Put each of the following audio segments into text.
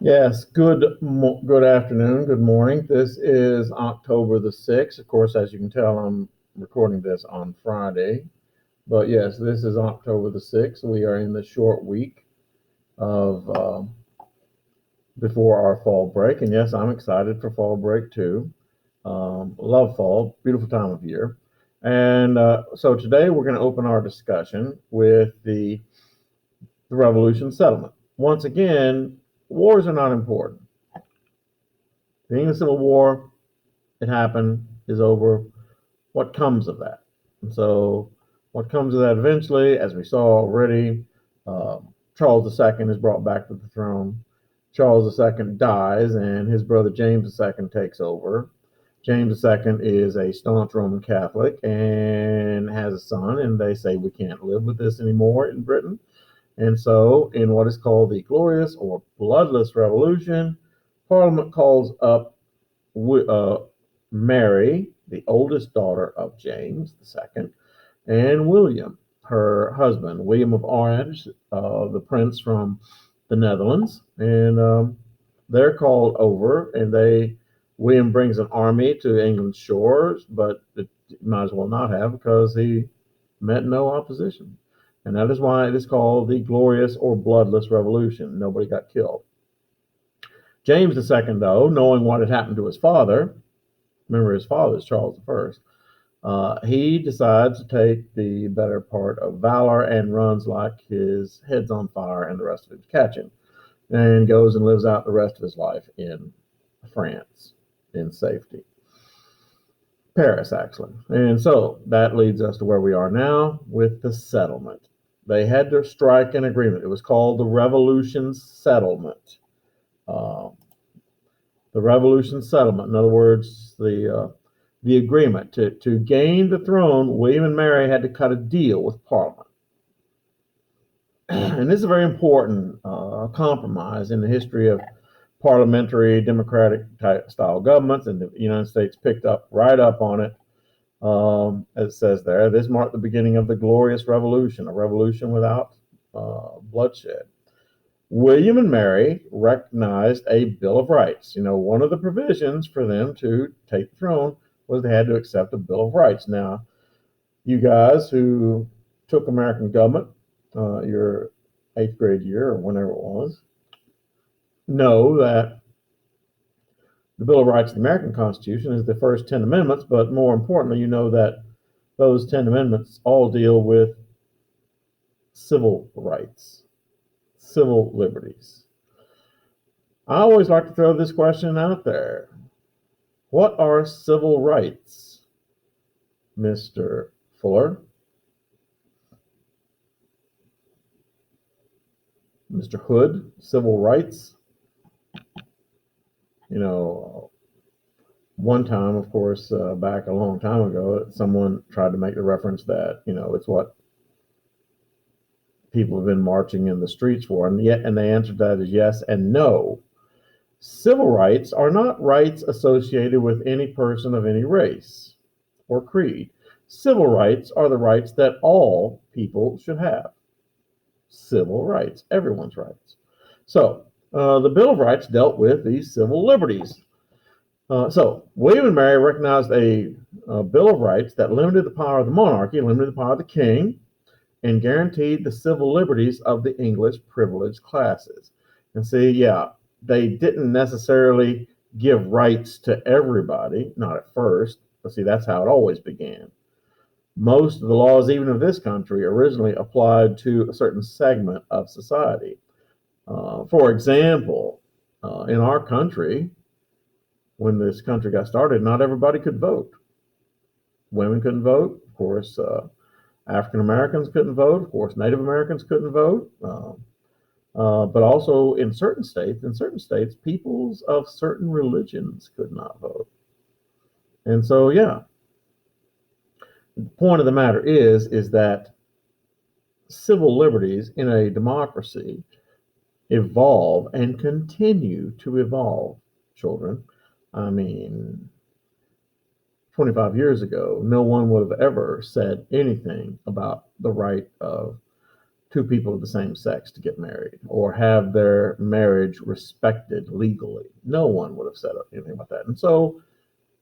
Yes, good afternoon, good morning. This is October the 6th. Of course, as you can tell, I'm recording this on Friday. But yes, this is October the 6th. We are in the short week of before our fall break. And yes, I'm excited for fall break too. Love fall, beautiful time of year. And so today we're going to open our discussion with the revolution settlement. Once again, wars are not important. Being a civil war, it happened, is over. What comes of that? And so, what comes of that eventually, as we saw already, uh, Charles II is brought back to the throne. Charles II dies, and his brother James II takes over. James II is a staunch Roman Catholic and has a son, and they say we can't live with this anymore in Britain. And so, in what is called the Glorious or Bloodless Revolution, Parliament calls up Mary, the oldest daughter of James II, and William, her husband, William of Orange, the prince from the Netherlands, and they're called over, and William brings an army to England's shores, but it might as well not have because he met no opposition. And that is why it is called the Glorious or Bloodless Revolution. Nobody got killed. James II, though, knowing what had happened to his father, remember his father is Charles I, he decides to take the better part of valor and runs like his head's on fire and the rest of him's catching, and goes and lives out the rest of his life in France in safety. Paris, actually. And so that leads us to where we are now with the settlement. They had to strike an agreement. It was called the Revolution Settlement. Uh, the Revolution Settlement. In other words, the agreement to gain the throne. William and Mary had to cut a deal with Parliament, and this is a very important compromise in the history of parliamentary democratic type style governments, and the United States picked up right up on it. As it says there, this marked the beginning of the Glorious Revolution, a revolution without bloodshed. William and Mary recognized a Bill of Rights. One of the provisions for them to take the throne was they had to accept a Bill of Rights. Now, you guys who took American government, your eighth grade year or whenever it was, know that the Bill of Rights of the American Constitution is the first 10 amendments, but more importantly, you know that those 10 amendments all deal with civil rights, civil liberties. I always like to throw this question out there. What are civil rights, Mr. Fuller? Mr. Hood, civil rights? You know, one time, of course, back a long time ago, someone tried to make the reference that, it's what people have been marching in the streets for. And the answer to that is yes and no. Civil rights are not rights associated with any person of any race or creed. Civil rights are the rights that all people should have. Civil rights, everyone's rights. So, the Bill of Rights dealt with these civil liberties. So, William and Mary recognized a Bill of Rights that limited the power of the monarchy, limited the power of the king, and guaranteed the civil liberties of the English privileged classes. And see, yeah, they didn't necessarily give rights to everybody, not at first, but see, that's how it always began. Most of the laws, even of this country, originally applied to a certain segment of society. For example, in our country, when this country got started, not everybody could vote. Women couldn't vote. Of course, African Americans couldn't vote. Of course, Native Americans couldn't vote. But also in certain states, peoples of certain religions could not vote. And so, yeah, the point of the matter is that civil liberties in a democracy evolve and continue to evolve, children. I mean, 25 years ago, no one would have ever said anything about the right of two people of the same sex to get married or have their marriage respected legally. No one would have said anything about that. And so,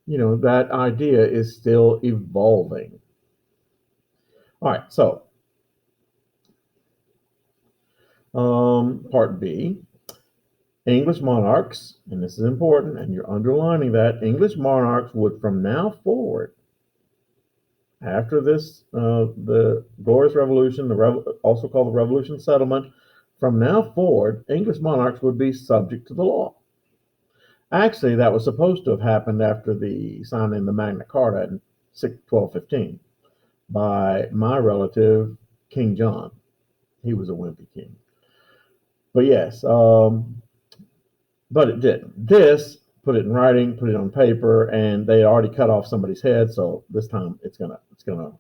that idea is still evolving. All right, so part B, English monarchs, and this is important, and you're underlining that, English monarchs would from now forward, after this, the Glorious Revolution, also called the Revolution Settlement, from now forward, English monarchs would be subject to the law. Actually, that was supposed to have happened after the signing of the Magna Carta in 1215 by my relative, King John. He was a wimpy king. But yes, but it didn't. This put it in writing, put it on paper, and they already cut off somebody's head, so this time it's gonna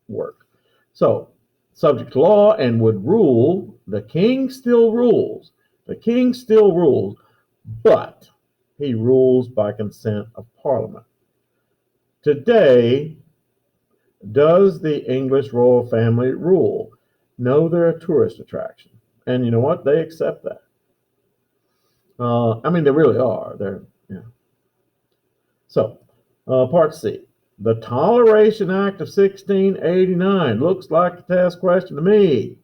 work. So, subject to law and would rule. The king still rules. The king still rules, but he rules by consent of Parliament. Today, does the English royal family rule? No, they're a tourist attraction. And you know what? They accept that. They really are. So, part C. The Toleration Act of 1689 looks like a test question to me.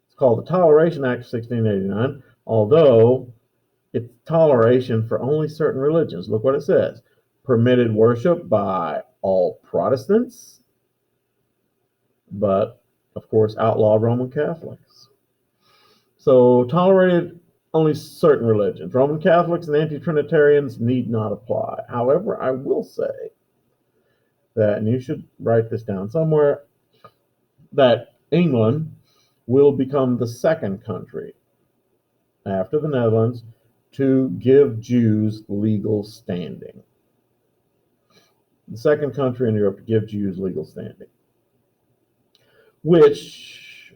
It's called the Toleration Act of 1689, although it's toleration for only certain religions. Look what it says. Permitted worship by all Protestants, but, of course, outlawed Roman Catholics. So, tolerated only certain religions. Roman Catholics and anti-Trinitarians need not apply. However, I will say that, and you should write this down somewhere, that England will become the second country after the Netherlands to give Jews legal standing. The second country in Europe to give Jews legal standing. Which,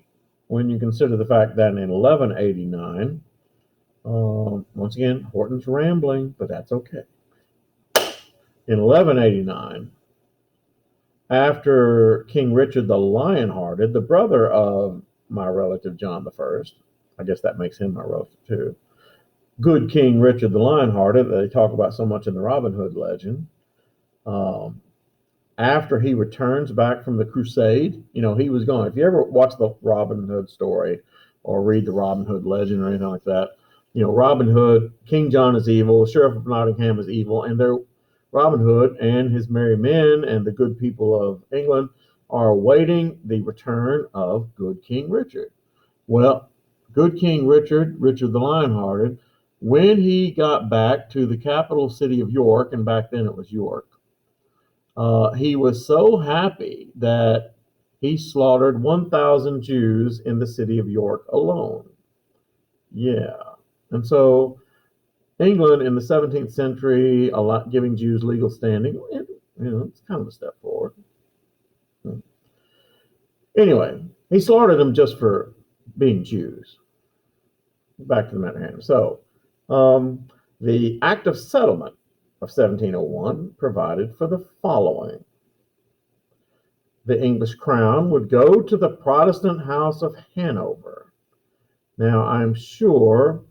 when you consider the fact that in 1189, once again, Horton's rambling, but that's okay. In 1189, after King Richard the Lionhearted, the brother of my relative John I, I guess that makes him my relative too, good King Richard the Lionhearted that they talk about so much in the Robin Hood legend, after he returns back from the crusade, he was gone. If you ever watch the Robin Hood story or read the Robin Hood legend or anything like that, Robin Hood, King John is evil, Sheriff of Nottingham is evil, and Robin Hood and his merry men and the good people of England are awaiting the return of good King Richard. Well, good King Richard the Lionhearted, when he got back to the capital city of York, and back then it was York, he was so happy that he slaughtered 1,000 Jews in the city of York alone. Yeah. And so England in the 17th century, giving Jews legal standing, it's kind of a step forward. Anyway, he slaughtered them just for being Jews. Back to the matter hand. So, the Act of Settlement of 1701 provided for the following. The English crown would go to the Protestant House of Hanover. Now, I'm sure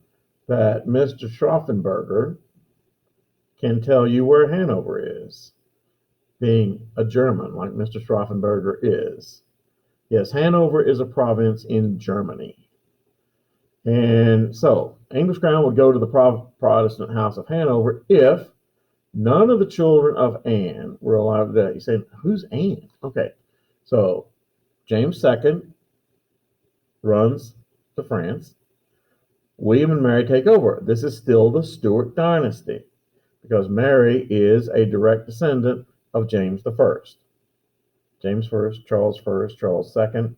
that Mr. Schraffenberger can tell you where Hanover is, being a German like Mr. Schraffenberger is. Yes, Hanover is a province in Germany. And so, English crown would go to the Protestant House of Hanover if none of the children of Anne were alive today. You say, who's Anne? Okay, so James II runs to France. William and Mary take over. This is still the Stuart dynasty because Mary is a direct descendant of James I. James I, Charles I, Charles II,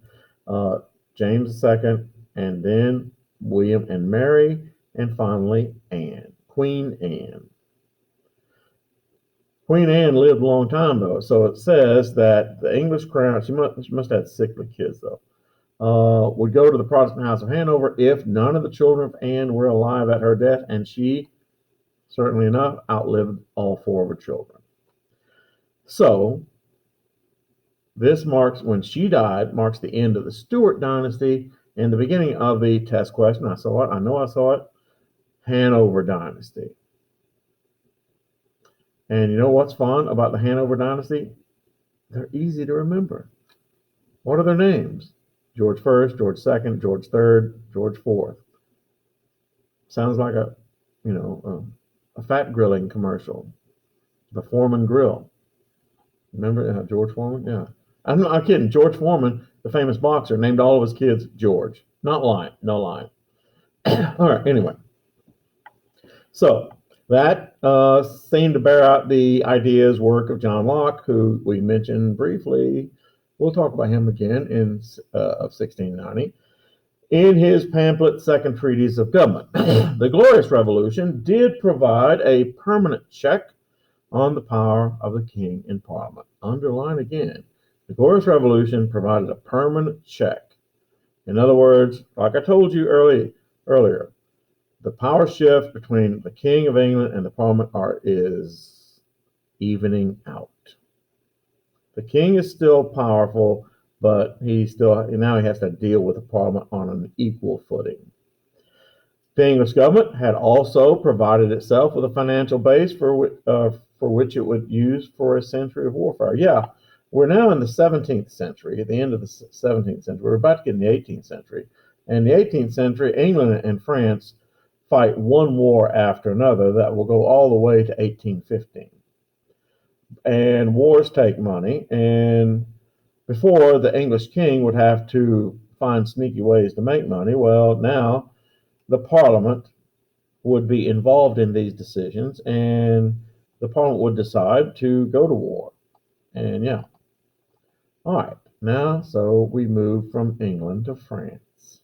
James II, and then William and Mary, and finally Anne, Queen Anne. Queen Anne lived a long time, though, so it says that the English crown, she must have had sickly kids, though, would go to the Protestant House of Hanover if none of the children of Anne were alive at her death, and she, certainly enough, outlived all four of her children. So, This marks, when she died, marks the end of the Stuart dynasty and the beginning of the test question. I saw it. I know I saw it. Hanover dynasty. And you know what's fun about the Hanover dynasty? They're easy to remember. What are their names? George I, George II, George III, George IV. Sounds like a fat grilling commercial. The Foreman Grill. Remember George Foreman? Yeah. I'm not kidding. George Foreman, the famous boxer, named all of his kids George. Not Lion. No Lion. All right. Anyway. So that seemed to bear out the ideas, work of John Locke, who we mentioned briefly. We'll talk about him again of 1690. In his pamphlet, Second Treatise of Government. The Glorious Revolution did provide a permanent check on the power of the king in Parliament. Underline again, the Glorious Revolution provided a permanent check. In other words, like I told you earlier, the power shift between the King of England and the Parliament is evening out. The king is still powerful, but now he has to deal with the Parliament on an equal footing. The English government had also provided itself with a financial base for which it would use for a century of warfare. Yeah, we're now in the 17th century, at the end of the 17th century. We're about to get in the 18th century. And in the 18th century, England and France fight one war after another that will go all the way to 1815. And wars take money, and before, the English king would have to find sneaky ways to make money. Well, now the Parliament would be involved in these decisions, and the Parliament would decide to go to war. And yeah. All right. Now, so we move from England to France.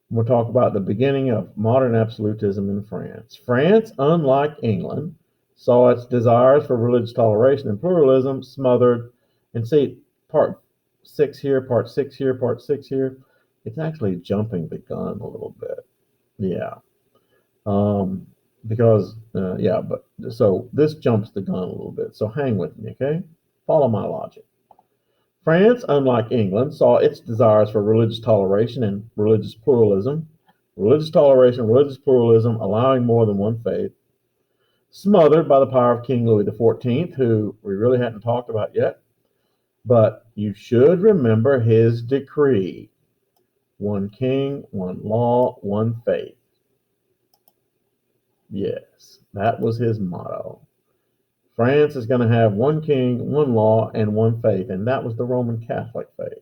We'll talk about the beginning of modern absolutism in France. France, unlike England, saw its desires for religious toleration and pluralism smothered. And see, part 6 here, part 6 here, part 6 here. It's actually jumping the gun a little bit. Yeah. So this jumps the gun a little bit. So hang with me, okay? Follow my logic. France, unlike England, saw its desires for religious toleration and religious pluralism, allowing more than one faith, smothered by the power of King Louis XIV, who we really hadn't talked about yet. But you should remember his decree: one king, one law, one faith. Yes, that was his motto. France is going to have one king, one law, and one faith, and that was the Roman Catholic faith.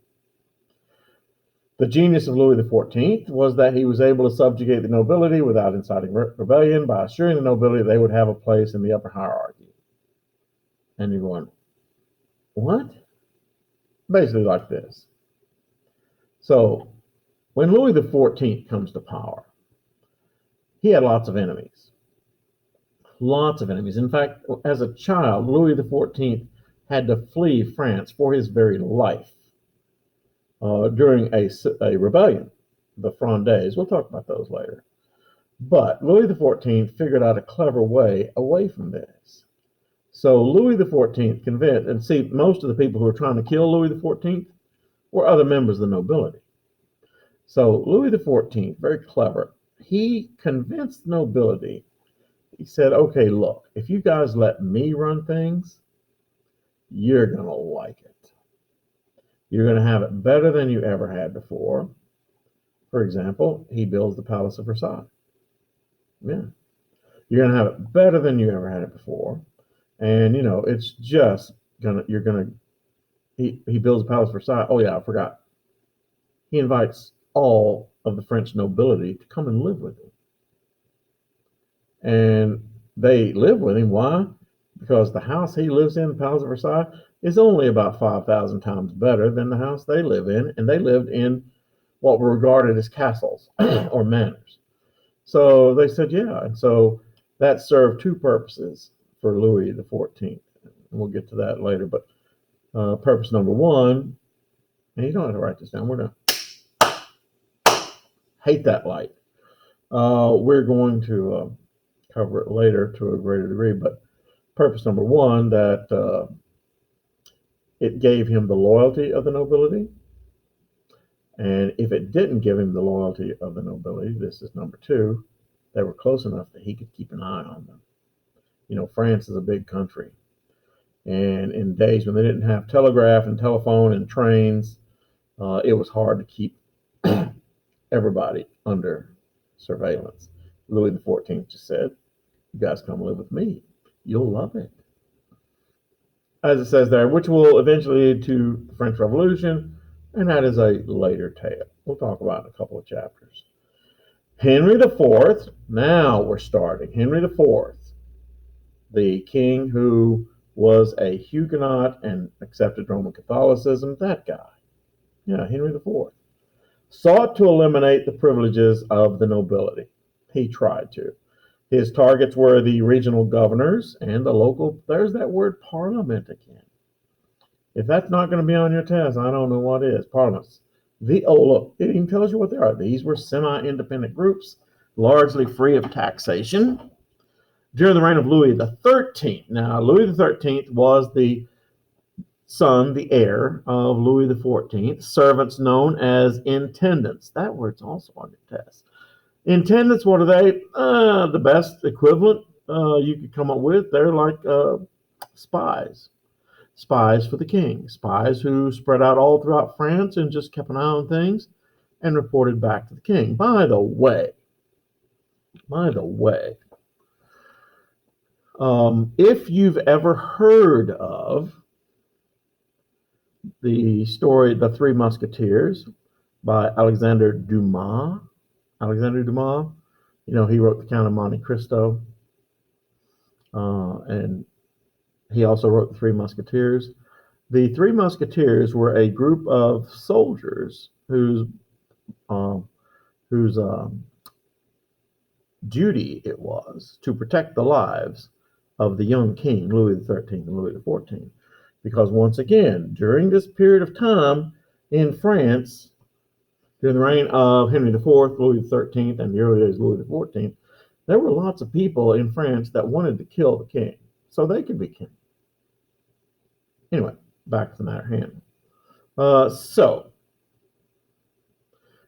The genius of Louis XIV was that he was able to subjugate the nobility without inciting rebellion by assuring the nobility they would have a place in the upper hierarchy. And you're going, what? Basically like this. So, when Louis XIV comes to power, he had lots of enemies. Lots of enemies. In fact, as a child, Louis XIV had to flee France for his very life during a rebellion, the Frondes. We'll talk about those later. But Louis XIV figured out a clever way away from this. So Louis XIV convinced, and see, most of the people who were trying to kill Louis XIV were other members of the nobility. So Louis XIV, very clever, he convinced the nobility. He said, okay, look, if you guys let me run things, you're going to like it. You're going to have it better than you ever had before. For example, he builds the Palace of Versailles. Yeah. You're going to have it better than you ever had it before. And, it's just he builds the Palace of Versailles. Oh, yeah, I forgot. He invites all of the French nobility to come and live with him. And they live with him. Why? Because the house he lives in, the Palace of Versailles, is only about 5,000 times better than the house they live in. And they lived in what were regarded as castles or manors. So they said, yeah. And so that served two purposes for Louis XIV. And we'll get to that later. But purpose number one, and you don't have to write this down. We're going to hate that light. We're going to cover it later to a greater degree, but purpose number one, that it gave him the loyalty of the nobility. And if it didn't give him the loyalty of the nobility, this is number two, they were close enough that he could keep an eye on them. You know, France is a big country. And in days when they didn't have telegraph and telephone and trains, it was hard to keep everybody under surveillance. Louis XIV just said, "You guys come live with me. You'll love it." As it says there, which will eventually lead to the French Revolution, and that is a later tale. We'll talk about it in a couple of chapters. Henry IV, now we're starting. Henry IV, the king who was a Huguenot and accepted Roman Catholicism, that guy. Yeah, Henry IV. Sought to eliminate the privileges of the nobility. He tried to. His targets were the regional governors and the local, there's that word parliament again. If that's not going to be on your test, I don't know what is. Parliaments. Look, it even tells you what they are. These were semi-independent groups, largely free of taxation. During the reign of Louis XIII. Now, Louis XIII was the son, the heir of Louis XIV. Servants known as intendants. That word's also on your test. Intendants, what are they? The best equivalent you could come up with. They're like spies. Spies for the king. Spies who spread out all throughout France and just kept an eye on things and reported back to the king. By the way, if you've ever heard of the story The Three Musketeers by Alexandre Dumas, you know, he wrote The Count of Monte Cristo, and he also wrote The Three Musketeers. The Three Musketeers were a group of soldiers whose duty it was to protect the lives of the young king, Louis XIII and Louis XIV. Because once again, during this period of time in France, during the reign of Henry IV, Louis XIII, and the early days of Louis XIV, there were lots of people in France that wanted to kill the king so they could be king. Anyway, back to the matter at hand. So,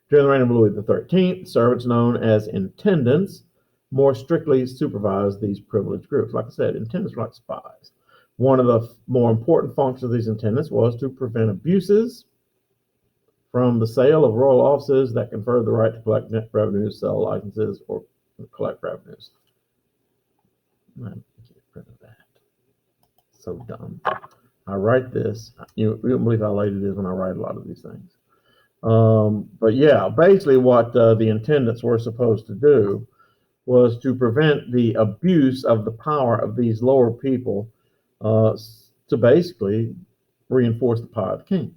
during the reign of Louis XIII, servants known as intendants more strictly supervised these privileged groups. Like I said, intendants were like spies. One of the more important functions of these intendants was to prevent abuses from the sale of royal offices that conferred the right to collect net revenues, sell licenses, or collect revenues. Man, get rid of that. So dumb. I write this. You don't believe how late it is when I write a lot of these things. But yeah, basically what the intendants were supposed to do was to prevent the abuse of the power of these lower people to basically reinforce the power of the king,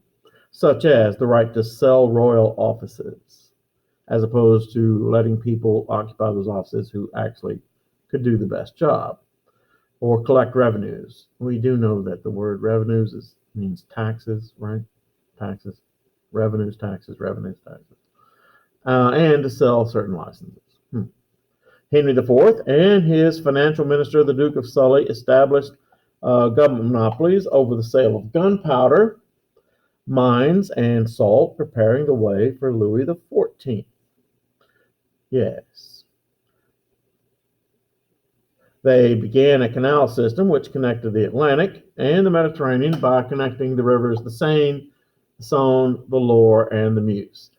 such as the right to sell royal offices, as opposed to letting people occupy those offices who actually could do the best job, or collect revenues. We do know that the word revenues means taxes, right? Taxes, revenues, taxes, and to sell certain licenses. Henry IV and his financial minister, the Duke of Sully, established government monopolies over the sale of gunpowder, mines, and salt, preparing the way for Louis XIV. Yes. They began a canal system which connected the Atlantic and the Mediterranean by connecting the rivers the Seine, the Saône, the Loire, and the Meuse.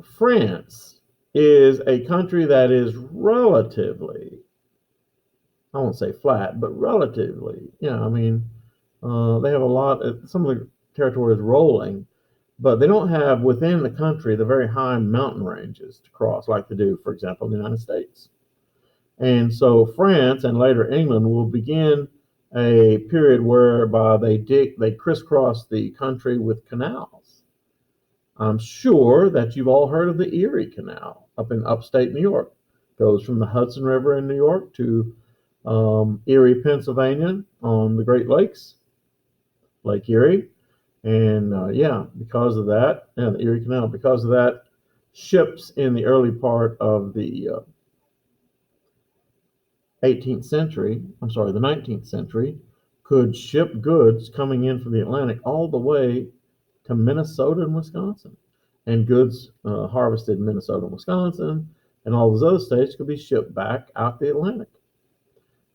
France is a country that is relatively, I won't say flat, but relatively, they have a lot, some of the territory is rolling, but they don't have within the country the very high mountain ranges to cross like they do, for example, in the United States. And so France and later England will begin a period whereby they crisscross the country with canals. I'm sure that you've all heard of the Erie Canal up in upstate New York. It goes from the Hudson River in New York to Erie, Pennsylvania on the Great Lakes, Lake Erie. And because of that, and the Erie Canal, because of that, ships in the early part of the 18th century, I'm sorry, the 19th century, could ship goods coming in from the Atlantic all the way to Minnesota and Wisconsin. And goods harvested in Minnesota and Wisconsin and all those other states could be shipped back out the Atlantic.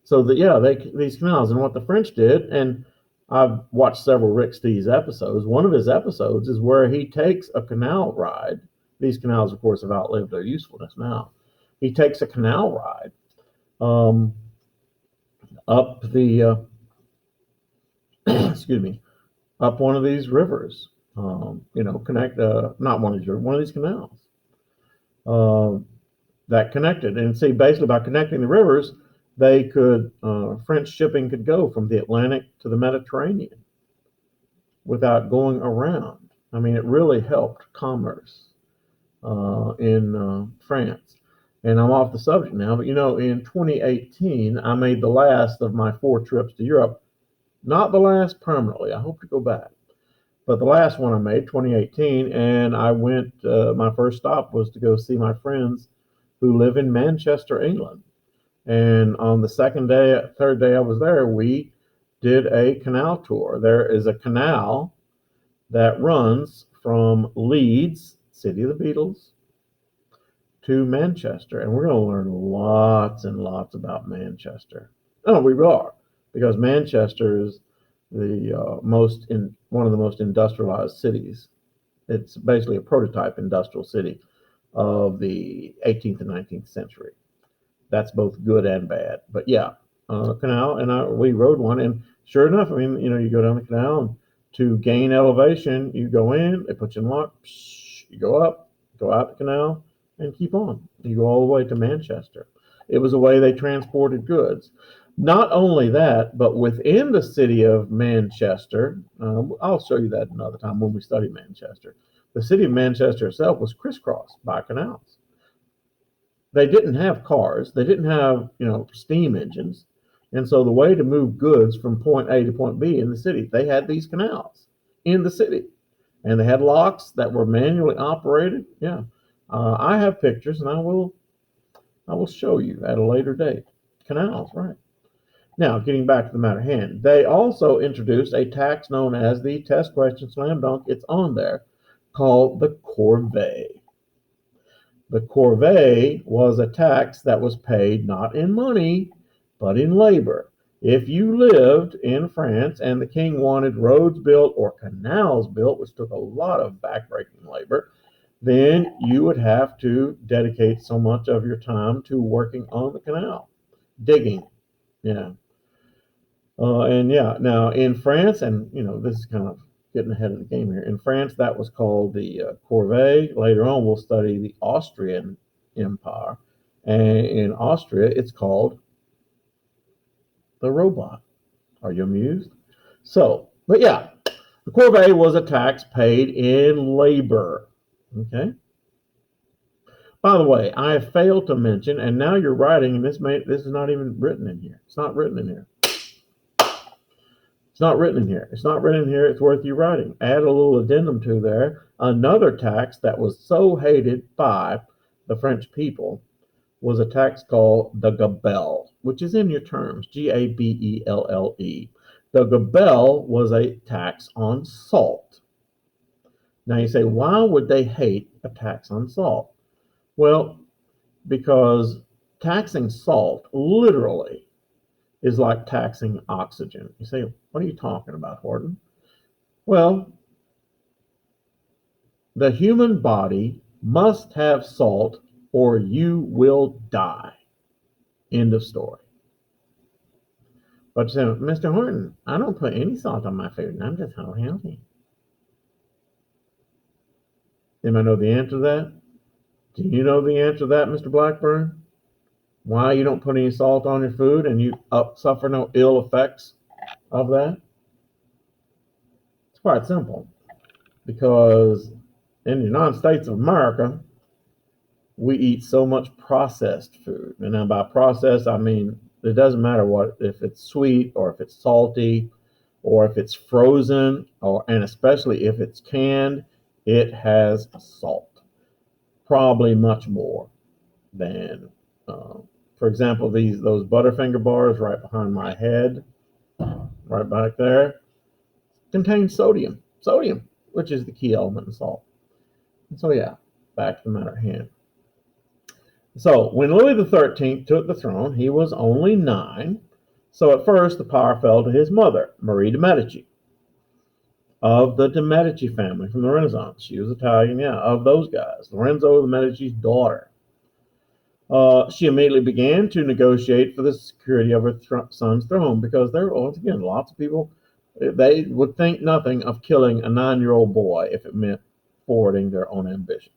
So that, yeah, these canals, and what the French did, and I've watched several Rick Steves episodes. One of his episodes is where he takes a canal ride. These canals, of course, have outlived their usefulness now. He takes a canal ride up the excuse me, up one of these rivers. Connect not one of these rivers, one of these canals that connected. And see, basically by connecting the rivers, they could French shipping could go from the Atlantic to the Mediterranean without going around. I mean, it really helped commerce in France. And I'm off the subject now, but in 2018, I made the last of my 4 trips to Europe. Not the last permanently. I hope to go back. But the last one I made, 2018, and I went, my first stop was to go see my friends who live in Manchester, England. And on the third day I was there, we did a canal tour. There is a canal that runs from Leeds, city of the Beatles, to Manchester. And we're going to learn lots and lots about Manchester. Oh, we are, because Manchester is the one of the most industrialized cities. It's basically a prototype industrial city of the 18th and 19th century. That's both good and bad. But yeah, canal, and we rode one, and sure enough, I mean, you go down the canal, and to gain elevation, you go in, they put you in lock, you go up, go out the canal, and keep on. You go all the way to Manchester. It was a way they transported goods. Not only that, but within the city of Manchester, I'll show you that another time when we study Manchester. The city of Manchester itself was crisscrossed by canals. They didn't have cars. They didn't have, steam engines. And so the way to move goods from point A to point B in the city, they had these canals in the city. And they had locks that were manually operated. Yeah. I have pictures, and I will show you at a later date. Canals, right. Now, getting back to the matter at hand, they also introduced a tax known as the test question slam dunk. It's on there, called the corvée. The corvée was a tax that was paid not in money, but in labor. If you lived in France and the king wanted roads built or canals built, which took a lot of backbreaking labor, then you would have to dedicate so much of your time to working on the canal, digging. Yeah. And yeah, now in France, and this is kind of getting ahead of the game here. In France, that was called the corvée. Later on, we'll study the Austrian Empire, and in Austria, it's called the robot. Are you amused? So, but yeah, the corvée was a tax paid in labor. Okay. By the way, I have failed to mention, and now you're writing, and this is not even written in here. It's not written in here. It's not written in here. It's not written in here. It's worth you writing. Add a little addendum to there. Another tax that was so hated by the French people was a tax called the gabelle, which is in your terms, Gabelle. The gabelle was a tax on salt. Now you say, why would they hate a tax on salt? Well, because taxing salt literally is like taxing oxygen. You say, what are you talking about, Horton? Well, the human body must have salt or you will die. End of story. But you say, Mr. Horton, I don't put any salt on my food, and I'm just so healthy. Anybody know the answer to that? Do you know the answer to that, Mr. Blackburn? Why you don't put any salt on your food and you suffer no ill effects of that? It's quite simple. Because in the United States of America, we eat so much processed food. And now by processed, I mean, it doesn't matter if it's sweet or if it's salty or if it's frozen, and especially if it's canned, it has salt. Probably much more than For example, those Butterfinger bars right behind my head, right back there, contain sodium. Sodium, which is the key element in salt. And so yeah, back to the matter at hand. So when Louis XIII took the throne, he was only 9. So at first, the power fell to his mother, Marie de' Medici, of the de' Medici family from the Renaissance. She was Italian, yeah, of those guys. Lorenzo de' Medici's daughter. She immediately began to negotiate for the security of her son's throne because there were, once again, lots of people, they would think nothing of killing a 9-year-old boy if it meant forwarding their own ambitions.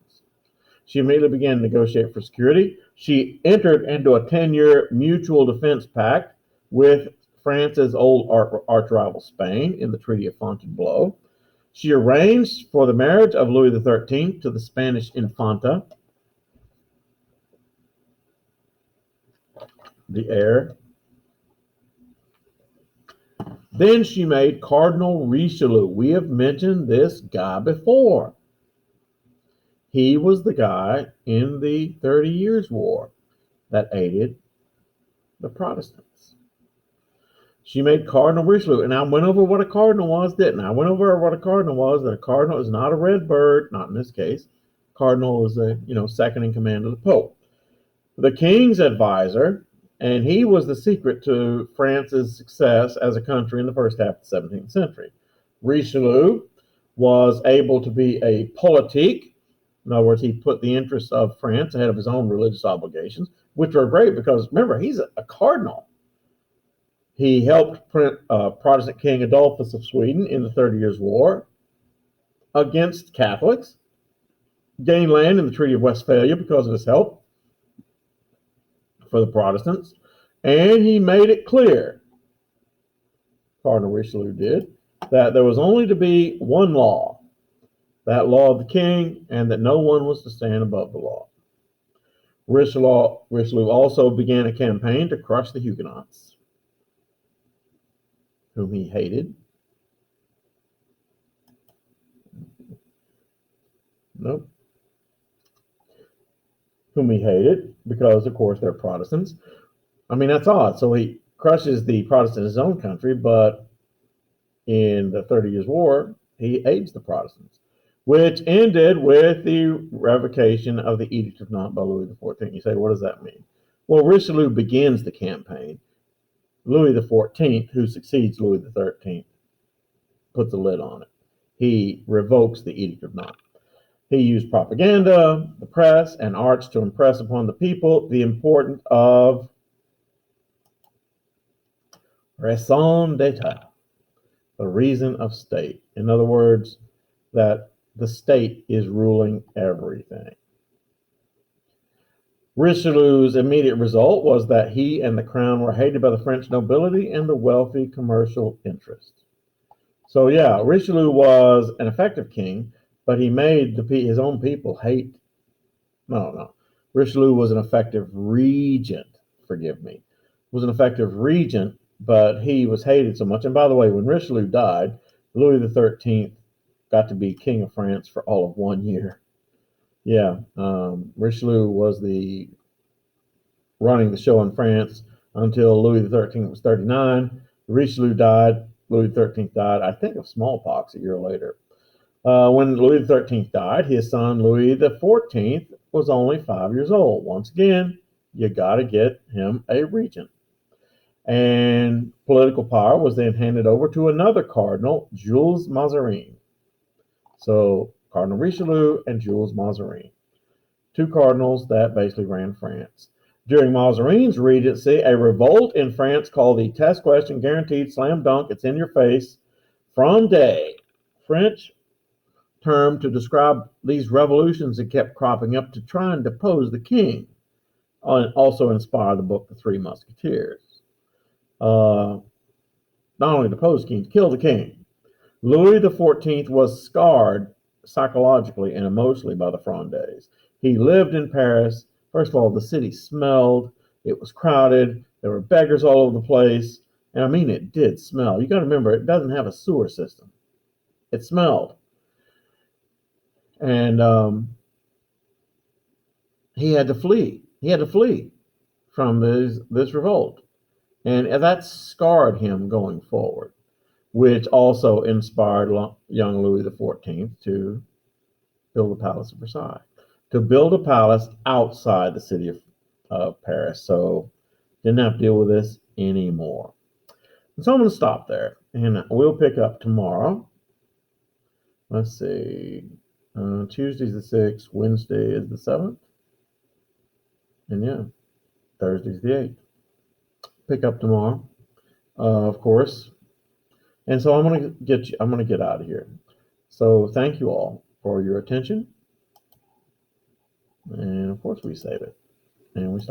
She immediately began to negotiate for security. She entered into a 10-year mutual defense pact with France's old arch rival Spain in the Treaty of Fontainebleau. She arranged for the marriage of Louis XIII to the Spanish Infanta, the heir. Then she made Cardinal Richelieu. We have mentioned this guy before. He was the guy in the 30 Years' War that aided the Protestants. She made Cardinal Richelieu, and I went over what a cardinal was, didn't I? I went over what a cardinal was, that a cardinal is not a red bird, not in this case. Cardinal is a, second in command of the Pope. The king's advisor, and he was the secret to France's success as a country in the first half of the 17th century. Richelieu was able to be a politique. In other words, he put the interests of France ahead of his own religious obligations, which are great because, remember, he's a cardinal. He helped Protestant King Adolphus of Sweden in the 30 Years' War against Catholics, gained land in the Treaty of Westphalia because of his help for the Protestants, and he made it clear, Cardinal Richelieu did, that there was only to be one law, that law of the king, and that no one was to stand above the law. Richelieu also began a campaign to crush the Huguenots, whom he hated. Nope. Whom he hated because, of course, they're Protestants. I mean, that's odd. So he crushes the Protestants in his own country, but in the 30 Years' War, he aids the Protestants, which ended with the revocation of the Edict of Nantes by Louis XIV. You say, what does that mean? Well, Richelieu begins the campaign. Louis XIV, who succeeds Louis XIII, puts a lid on it. He revokes the Edict of Nantes. He used propaganda, the press, and arts to impress upon the people the importance of raison d'etre, the reason of state. In other words, that the state is ruling everything. Richelieu's immediate result was that he and the crown were hated by the French nobility and the wealthy commercial interests. So yeah, Richelieu was an effective king, but he made his own people hate. No. Richelieu was an effective regent, forgive me. Was an effective regent, but he was hated so much. And by the way, when Richelieu died, Louis XIII got to be king of France for all of 1 year. Yeah, Richelieu was running the show in France until Louis XIII was 39. Richelieu died. Louis XIII died, I think, of smallpox a year later. When Louis XIII died, his son Louis XIV was only 5 years old. Once again, you got to get him a regent. And political power was then handed over to another cardinal, Jules Mazarin. So Cardinal Richelieu and Jules Mazarin, two cardinals that basically ran France. During Mazarin's regency, a revolt in France called the Test Question, guaranteed, slam dunk, it's in your face, Fronde, French term to describe these revolutions that kept cropping up to try and depose the king, also inspired the book The Three Musketeers. Not only depose the king, to kill the king. Louis XIV was scarred psychologically and emotionally by the Frondes. He lived in Paris. First of all, the city smelled. It was crowded. There were beggars all over the place. And I mean, it did smell. You got to remember, it doesn't have a sewer system. It smelled. And he had to flee. from this revolt. And that scarred him going forward, which also inspired young Louis XIV to build the Palace of Versailles, to build a palace outside the city of Paris. So didn't have to deal with this anymore. So I'm going to stop there, and we'll pick up tomorrow. Let's see. Tuesday's the 6th, Wednesday is the 7th, and yeah, Thursday's the 8th. Pick up tomorrow, of course. And so I'm going to get out of here. So thank you all for your attention. And of course we save it and we stop.